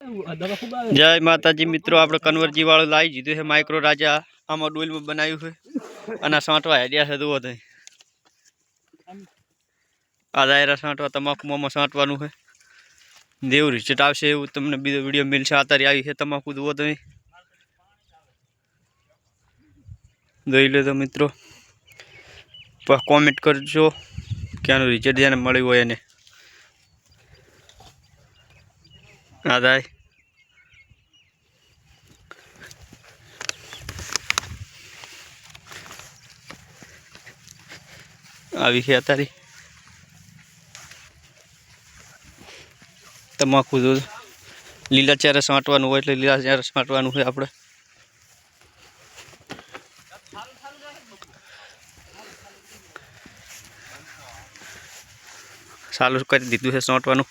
जय माताजी मित्रों, आप कन्वरजी वालों लाई जीधु है माइक्रो राजा आम डोल में बनायु है अना साँटवा हेडिया है दुओ थे आ दायरा साँटवा तमाकू मोमा साँटवानुं है देव रिचट आवशे एवुं तमने बीजो विडियो मिलशे। आतारी आई है तमाकू दुओ तमे जोई लो तो मित्रों कॉमेंट करजो क्यानुं रिचट जेने मळ्युं होय एने आदाय આવી છે અત્યારે તમાકુ જો લીલા ચારે સાંટવાનું હોય એટલે લીલા ચારે સાંટવાનું હોય આપણે ચાલુ કરી દીધું છે સાંટવાનું।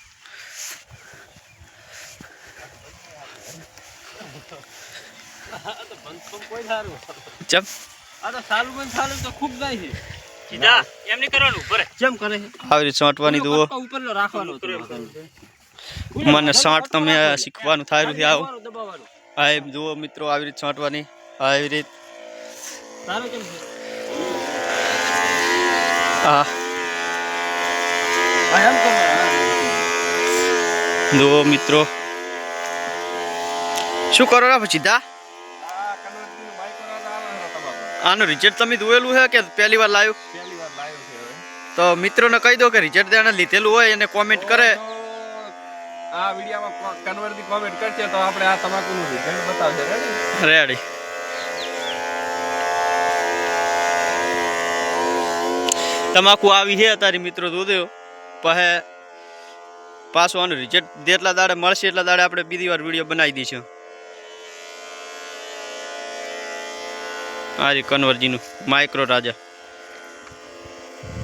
ચમ આ તો ચાલુ બંધ ચાલુ તો ખૂબ જાય છે सीधा एम नहीं करवानुं ऊपर केम करे આવી રીતે સાંટવાની દુઓ ઉપરનો રાખવાનો મને સાંટ તમે શીખવાનું થાય રહ્યું છે આવ આ એમ જુઓ મિત્રો આવી રીતે સાંટવાની આવી રીતે તારો કેમ છે આ એમ કરો જુઓ મિત્રો શું કરો રા સીधा आनो रिजल्ट तमे जोयेलुं है के पहली बार लायो? पहली बार लायो छे। तो मित्रों ने कही दो कि रिजल्ट देने लीधेलुं होय एने कमेंट करे आ वीडियो में कन्वर्ट दी कमेंट करशे तो आपणे आ तमाकुनुं रिजल्ट बतावशे। रेडी तमाकू आवी है अतारे मित्रों जो दो पहे पाछो आनो रिजल्ट जेटला दाड़े मळशे એટલા દાડે આપણે બીજી વાર વિડિયો બનાવી દઈશું। आज कन्वरजी माइक्रो राजा।